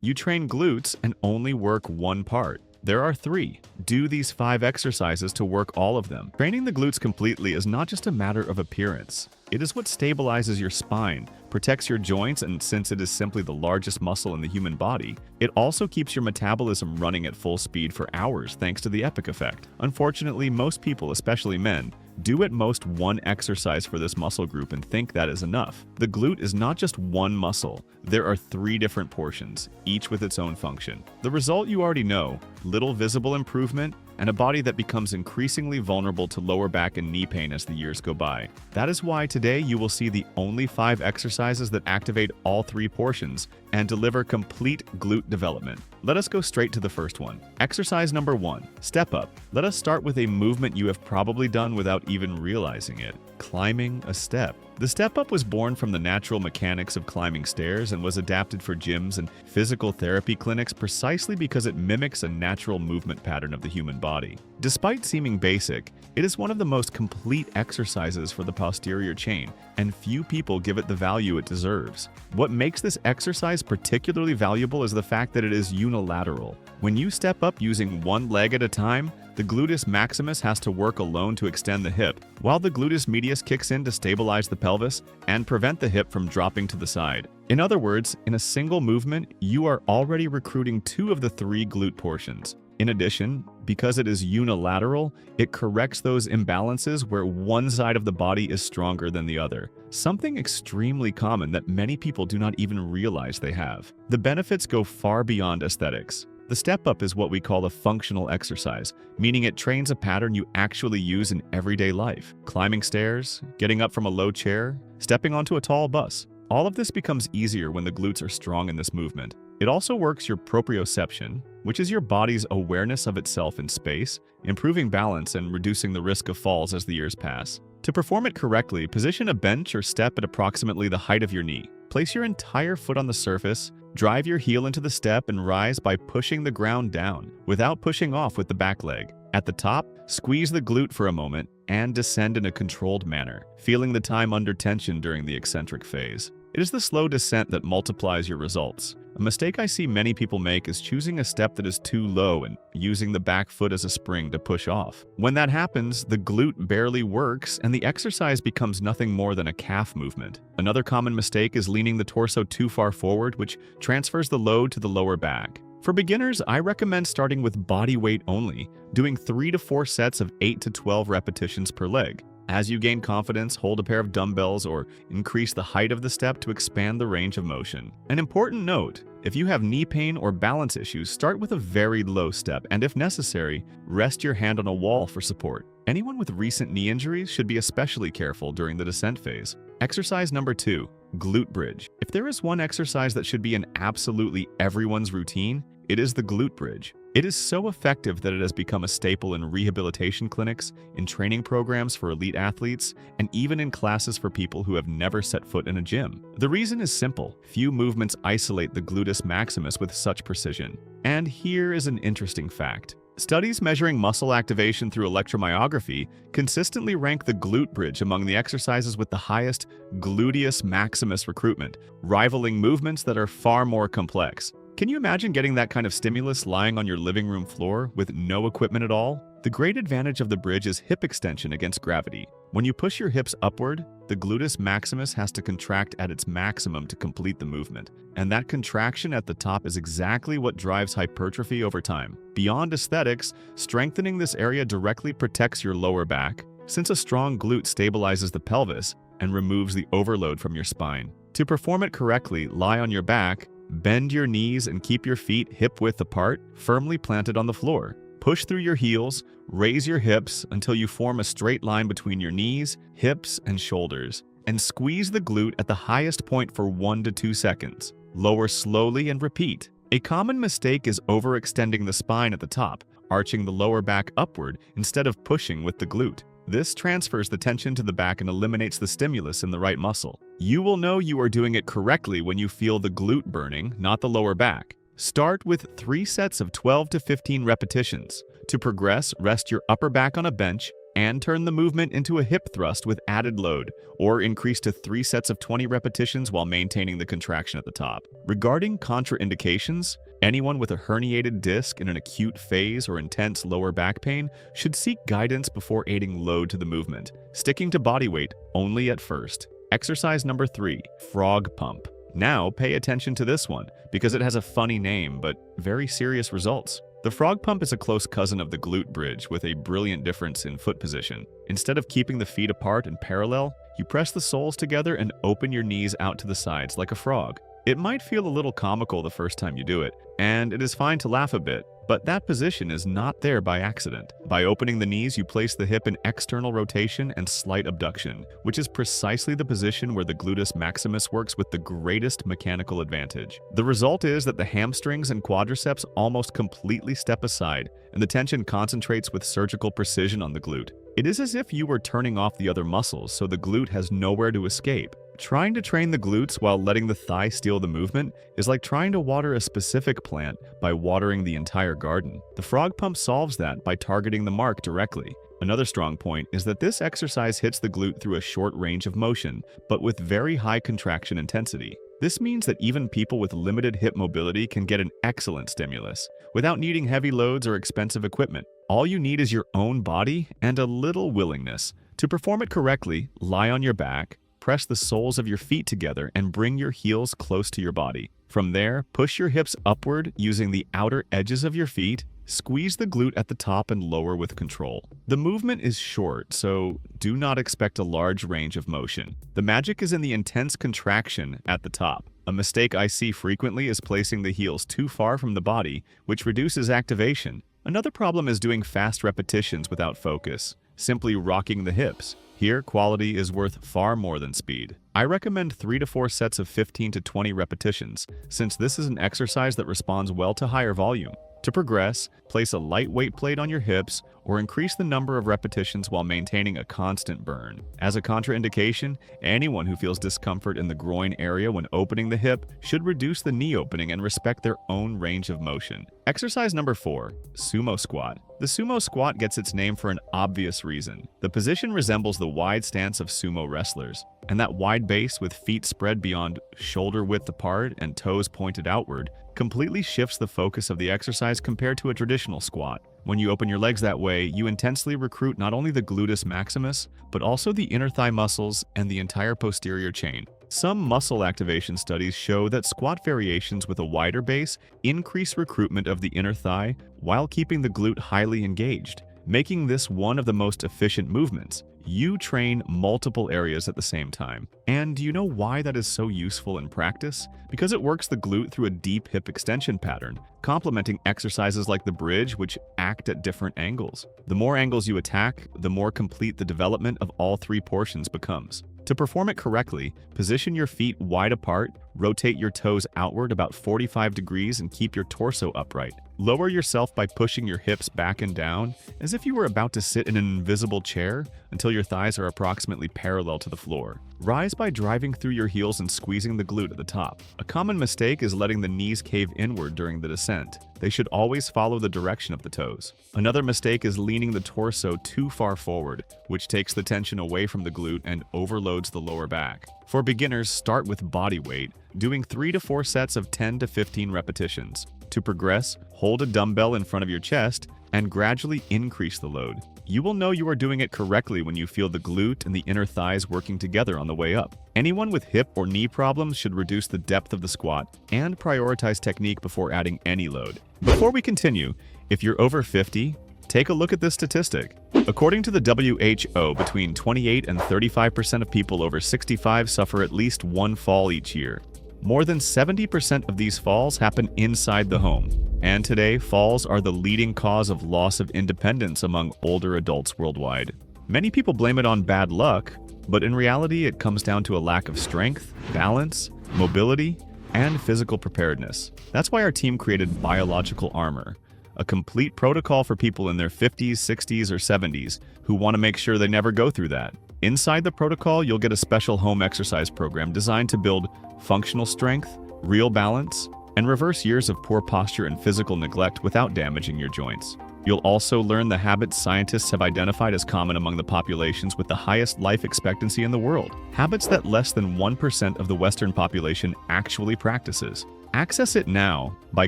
You train glutes and only work one part. There are three. Do these 5 exercises to work all of them. Training the glutes completely is not just a matter of appearance. It is what stabilizes your spine, protects your joints, and since it is simply the largest muscle in the human body, it also keeps your metabolism running at full speed for hours thanks to the epic effect. Unfortunately, most people, especially men, do at most one exercise for this muscle group and think that is enough. The glute is not just one muscle. There are 3 different portions, each with its own function. The result you already know: little visible improvement and a body that becomes increasingly vulnerable to lower back and knee pain as the years go by. That is why today you will see the only 5 exercises that activate all 3 portions and deliver complete glute development. Let us go straight to the first one. Exercise number 1, step up. Let us start with a movement you have probably done without even realizing it: climbing a step. The step up was born from the natural mechanics of climbing stairs and was adapted for gyms and physical therapy clinics precisely because it mimics a natural movement pattern of the human body. Despite seeming basic, it is one of the most complete exercises for the posterior chain, and few people give it the value it deserves. What makes this exercise particularly valuable is the fact that it is unilateral. When you step up using one leg at a time, the gluteus maximus has to work alone to extend the hip, while the gluteus medius kicks in to stabilize the pelvis and prevent the hip from dropping to the side. In other words, in a single movement, you are already recruiting 2 of the 3 glute portions. In addition, because it is unilateral, it corrects those imbalances where one side of the body is stronger than the other, something extremely common that many people do not even realize they have. The benefits go far beyond aesthetics. The step-up is what we call a functional exercise, meaning it trains a pattern you actually use in everyday life. Climbing stairs, getting up from a low chair, stepping onto a tall bus. All of this becomes easier when the glutes are strong in this movement. It also works your proprioception, which is your body's awareness of itself in space, improving balance and reducing the risk of falls as the years pass. To perform it correctly, position a bench or step at approximately the height of your knee. Place your entire foot on the surface, drive your heel into the step, and rise by pushing the ground down, without pushing off with the back leg. At the top, squeeze the glute for a moment and descend in a controlled manner, feeling the time under tension during the eccentric phase. It is the slow descent that multiplies your results. A mistake I see many people make is choosing a step that is too low and using the back foot as a spring to push off. When that happens, the glute barely works and the exercise becomes nothing more than a calf movement. Another common mistake is leaning the torso too far forward, which transfers the load to the lower back. For beginners, I recommend starting with body weight only, doing 3 to 4 sets of 8 to 12 repetitions per leg. As you gain confidence, hold a pair of dumbbells or increase the height of the step to expand the range of motion. An important note: if you have knee pain or balance issues, start with a very low step and, if necessary, rest your hand on a wall for support. Anyone with recent knee injuries should be especially careful during the descent phase. Exercise number 2, glute bridge. If there is one exercise that should be in absolutely everyone's routine, it is the glute bridge. It is so effective that it has become a staple in rehabilitation clinics, in training programs for elite athletes, and even in classes for people who have never set foot in a gym. The reason is simple: few movements isolate the gluteus maximus with such precision. And here is an interesting fact. Studies measuring muscle activation through electromyography consistently rank the glute bridge among the exercises with the highest gluteus maximus recruitment, rivaling movements that are far more complex. Can you imagine getting that kind of stimulus lying on your living room floor with no equipment at all? The great advantage of the bridge is hip extension against gravity. When you push your hips upward, the gluteus maximus has to contract at its maximum to complete the movement. And that contraction at the top is exactly what drives hypertrophy over time. Beyond aesthetics, strengthening this area directly protects your lower back, since a strong glute stabilizes the pelvis and removes the overload from your spine. To perform it correctly, lie on your back, bend your knees and keep your feet hip-width apart, firmly planted on the floor. Push through your heels, raise your hips until you form a straight line between your knees, hips, and shoulders, and squeeze the glute at the highest point for 1 to 2 seconds. Lower slowly and repeat. A common mistake is overextending the spine at the top, arching the lower back upward instead of pushing with the glute. This transfers the tension to the back and eliminates the stimulus in the right muscle. You will know you are doing it correctly when you feel the glute burning, not the lower back. Start with 3 sets of 12 to 15 repetitions. To progress, rest your upper back on a bench, and turn the movement into a hip thrust with added load, or increase to 3 sets of 20 repetitions while maintaining the contraction at the top. Regarding contraindications, anyone with a herniated disc in an acute phase or intense lower back pain should seek guidance before adding load to the movement, sticking to body weight only at first. Exercise number 3, frog pump. Now pay attention to this one, because it has a funny name but very serious results. The frog pump is a close cousin of the glute bridge with a brilliant difference in foot position. Instead of keeping the feet apart and parallel, you press the soles together and open your knees out to the sides like a frog. It might feel a little comical the first time you do it, and it is fine to laugh a bit, but that position is not there by accident. By opening the knees, you place the hip in external rotation and slight abduction, which is precisely the position where the gluteus maximus works with the greatest mechanical advantage. The result is that the hamstrings and quadriceps almost completely step aside, and the tension concentrates with surgical precision on the glute. It is as if you were turning off the other muscles, so the glute has nowhere to escape. Trying to train the glutes while letting the thigh steal the movement is like trying to water a specific plant by watering the entire garden. The frog pump solves that by targeting the mark directly. Another strong point is that this exercise hits the glute through a short range of motion, but with very high contraction intensity. This means that even people with limited hip mobility can get an excellent stimulus, without needing heavy loads or expensive equipment. All you need is your own body and a little willingness. To perform it correctly, lie on your back, press the soles of your feet together and bring your heels close to your body. From there, push your hips upward using the outer edges of your feet. Squeeze the glute at the top and lower with control. The movement is short, so do not expect a large range of motion. The magic is in the intense contraction at the top. A mistake I see frequently is placing the heels too far from the body, which reduces activation. Another problem is doing fast repetitions without focus, simply rocking the hips. Here, quality is worth far more than speed. I recommend 3 to 4 sets of 15 to 20 repetitions, since this is an exercise that responds well to higher volume. To progress, place a lightweight plate on your hips or increase the number of repetitions while maintaining a constant burn. As a contraindication, anyone who feels discomfort in the groin area when opening the hip should reduce the knee opening and respect their own range of motion. Exercise number 4, sumo squat. The sumo squat gets its name for an obvious reason. The position resembles the wide stance of sumo wrestlers, and that wide base with feet spread beyond shoulder width apart and toes pointed outward completely shifts the focus of the exercise compared to a traditional squat. When you open your legs that way, you intensely recruit not only the gluteus maximus, but also the inner thigh muscles and the entire posterior chain. Some muscle activation studies show that squat variations with a wider base increase recruitment of the inner thigh while keeping the glute highly engaged, making this one of the most efficient movements. You train multiple areas at the same time. And do you know why that is so useful in practice? Because it works the glute through a deep hip extension pattern, complementing exercises like the bridge, which act at different angles. The more angles you attack, the more complete the development of all 3 portions becomes. To perform it correctly, position your feet wide apart, rotate your toes outward about 45 degrees and keep your torso upright. Lower yourself by pushing your hips back and down, as if you were about to sit in an invisible chair until your thighs are approximately parallel to the floor. Rise by driving through your heels and squeezing the glute at the top. A common mistake is letting the knees cave inward during the descent. They should always follow the direction of the toes. Another mistake is leaning the torso too far forward, which takes the tension away from the glute and overloads the lower back. For beginners, start with body weight, doing 3 to 4 sets of 10 to 15 repetitions. To progress, hold a dumbbell in front of your chest and gradually increase the load. You will know you are doing it correctly when you feel the glute and the inner thighs working together on the way up. Anyone with hip or knee problems should reduce the depth of the squat and prioritize technique before adding any load. Before we continue, if you're over 50, take a look at this statistic. According to the WHO, between 28 and 35% of people over 65 suffer at least one fall each year. More than 70% of these falls happen inside the home. And today, falls are the leading cause of loss of independence among older adults worldwide. Many people blame it on bad luck, but in reality, it comes down to a lack of strength, balance, mobility, and physical preparedness. That's why our team created Biological Armor, a complete protocol for people in their 50s, 60s, or 70s who want to make sure they never go through that. Inside the protocol, you'll get a special home exercise program designed to build functional strength, real balance, and reverse years of poor posture and physical neglect without damaging your joints. You'll also learn the habits scientists have identified as common among the populations with the highest life expectancy in the world, habits that less than 1% of the Western population actually practices. Access it now by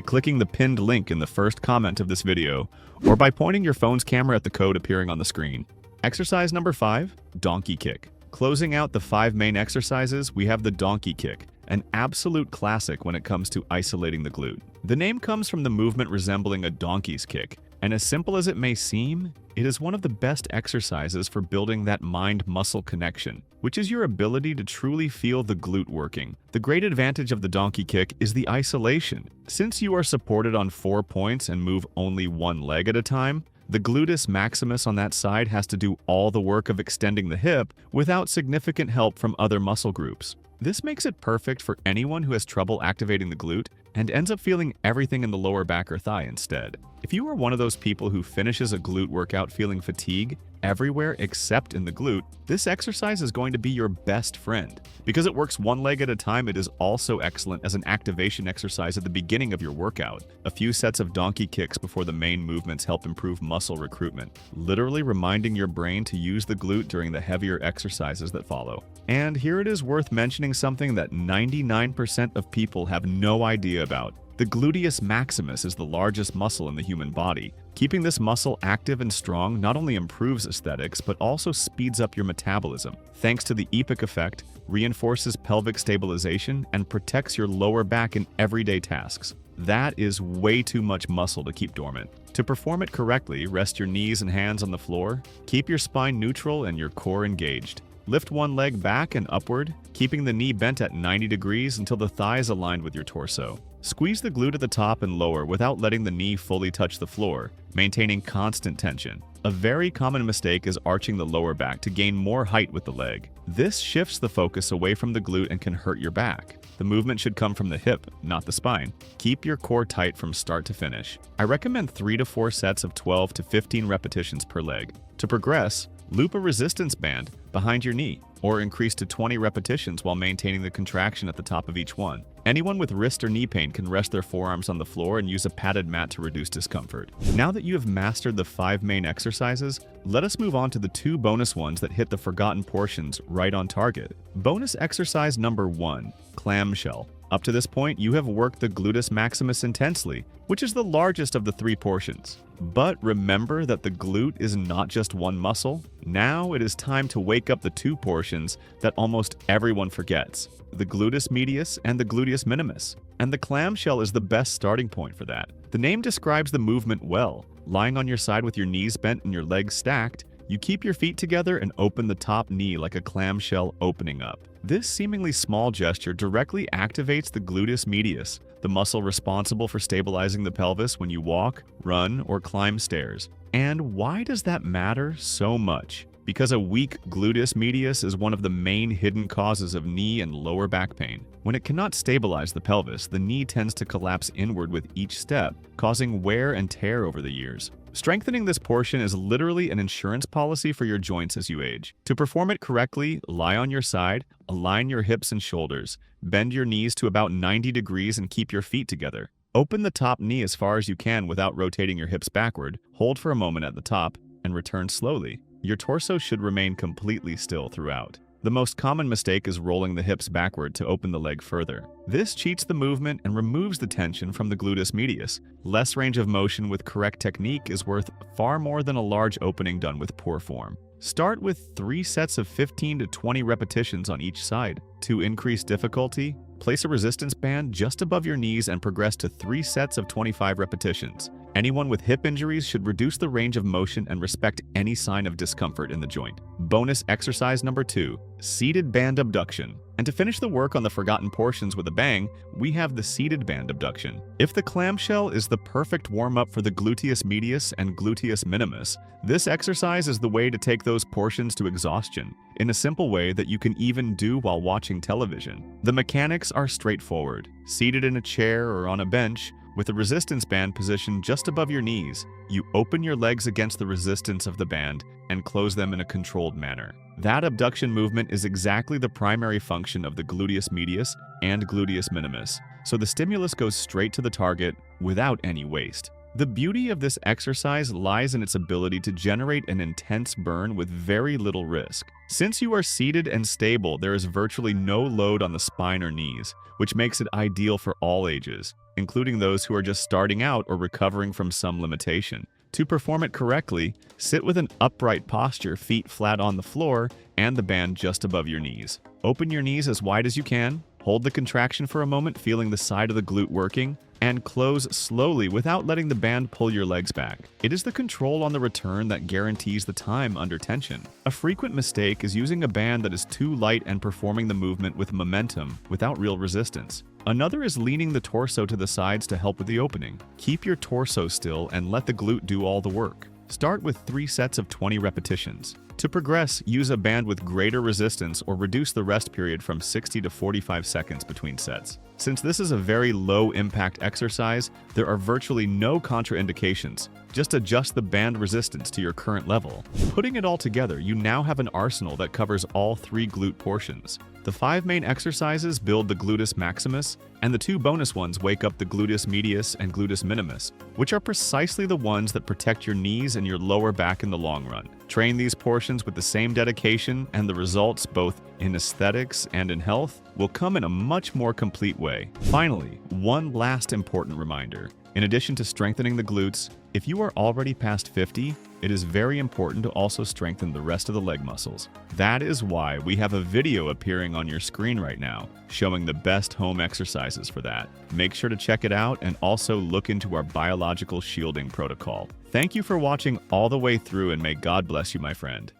clicking the pinned link in the first comment of this video, or by pointing your phone's camera at the code appearing on the screen. Exercise number 5, donkey kick. Closing out the 5 main exercises, we have the donkey kick, an absolute classic when it comes to isolating the glute. The name comes from the movement resembling a donkey's kick, and as simple as it may seem, it is one of the best exercises for building that mind-muscle connection, which is your ability to truly feel the glute working. The great advantage of the donkey kick is the isolation. Since you are supported on 4 points and move only one leg at a time, the gluteus maximus on that side has to do all the work of extending the hip without significant help from other muscle groups. This makes it perfect for anyone who has trouble activating the glute and ends up feeling everything in the lower back or thigh instead. If you are one of those people who finishes a glute workout feeling fatigue everywhere except in the glute, this exercise is going to be your best friend. Because it works one leg at a time, it is also excellent as an activation exercise at the beginning of your workout. A few sets of donkey kicks before the main movements help improve muscle recruitment, literally reminding your brain to use the glute during the heavier exercises that follow. And here it is worth mentioning something that 99% of people have no idea about. The gluteus maximus is the largest muscle in the human body. Keeping this muscle active and strong not only improves aesthetics, but also speeds up your metabolism. Thanks to the EPIC effect, reinforces pelvic stabilization, and protects your lower back in everyday tasks. That is way too much muscle to keep dormant. To perform it correctly, rest your knees and hands on the floor, keep your spine neutral and your core engaged. Lift one leg back and upward, keeping the knee bent at 90 degrees until the thigh is aligned with your torso. Squeeze the glute at the top and lower without letting the knee fully touch the floor, maintaining constant tension. A very common mistake is arching the lower back to gain more height with the leg. This shifts the focus away from the glute and can hurt your back. The movement should come from the hip, not the spine. Keep your core tight from start to finish. I recommend 3 to 4 sets of 12 to 15 repetitions per leg. To progress, loop a resistance band behind your knee, or increase to 20 repetitions while maintaining the contraction at the top of each one. Anyone with wrist or knee pain can rest their forearms on the floor and use a padded mat to reduce discomfort. Now that you have mastered the 5 main exercises, let us move on to the 2 bonus ones that hit the forgotten portions right on target. Bonus exercise number 1, clamshell. Up to this point, you have worked the gluteus maximus intensely, which is the largest of the 3 portions. But remember that the glute is not just one muscle. Now it is time to wake up the 2 portions that almost everyone forgets: the gluteus medius and the gluteus minimus. And the clamshell is the best starting point for that. The name describes the movement well. Lying on your side with your knees bent and your legs stacked, you keep your feet together and open the top knee like a clamshell opening up. This seemingly small gesture directly activates the gluteus medius, the muscle responsible for stabilizing the pelvis when you walk, run, or climb stairs. And why does that matter so much? Because a weak gluteus medius is one of the main hidden causes of knee and lower back pain. When it cannot stabilize the pelvis, the knee tends to collapse inward with each step, causing wear and tear over the years. Strengthening this portion is literally an insurance policy for your joints as you age. To perform it correctly, lie on your side, align your hips and shoulders, bend your knees to about 90 degrees and keep your feet together. Open the top knee as far as you can without rotating your hips backward, hold for a moment at the top, and return slowly. Your torso should remain completely still throughout. The most common mistake is rolling the hips backward to open the leg further. This cheats the movement and removes the tension from the gluteus medius. Less range of motion with correct technique is worth far more than a large opening done with poor form. Start with 3 sets of 15 to 20 repetitions on each side. To increase difficulty, place a resistance band just above your knees and progress to 3 sets of 25 repetitions. Anyone with hip injuries should reduce the range of motion and respect any sign of discomfort in the joint. Bonus exercise number 2, seated band abduction. And to finish the work on the forgotten portions with a bang, we have the seated band abduction. If the clamshell is the perfect warm-up for the gluteus medius and gluteus minimus, this exercise is the way to take those portions to exhaustion, in a simple way that you can even do while watching television. The mechanics are straightforward. Seated in a chair or on a bench, with a resistance band positioned just above your knees, you open your legs against the resistance of the band and close them in a controlled manner. That abduction movement is exactly the primary function of the gluteus medius and gluteus minimus, so the stimulus goes straight to the target without any waste. The beauty of this exercise lies in its ability to generate an intense burn with very little risk. Since you are seated and stable, there is virtually no load on the spine or knees, which makes it ideal for all ages, including those who are just starting out or recovering from some limitation. To perform it correctly, sit with an upright posture, feet flat on the floor, and the band just above your knees. Open your knees as wide as you can, hold the contraction for a moment, feeling the side of the glute working, and close slowly without letting the band pull your legs back. It is the control on the return that guarantees the time under tension. A frequent mistake is using a band that is too light and performing the movement with momentum without real resistance. Another is leaning the torso to the sides to help with the opening. Keep your torso still and let the glute do all the work. Start with 3 sets of 20 repetitions. To progress, use a band with greater resistance or reduce the rest period from 60 to 45 seconds between sets. Since this is a very low-impact exercise, there are virtually no contraindications. Just adjust the band resistance to your current level. Putting it all together, you now have an arsenal that covers all 3 glute portions. The 5 main exercises build the gluteus maximus, and the 2 bonus ones wake up the gluteus medius and gluteus minimus, which are precisely the ones that protect your knees and your lower back in the long run. Train these portions with the same dedication, and the results, both in aesthetics and in health, will come in a much more complete way. Finally, one last important reminder. In addition to strengthening the glutes, if you are already past 50, it is very important to also strengthen the rest of the leg muscles. That is why we have a video appearing on your screen right now, showing the best home exercises for that. Make sure to check it out and also look into our biological shielding protocol. Thank you for watching all the way through, and may God bless you, my friend.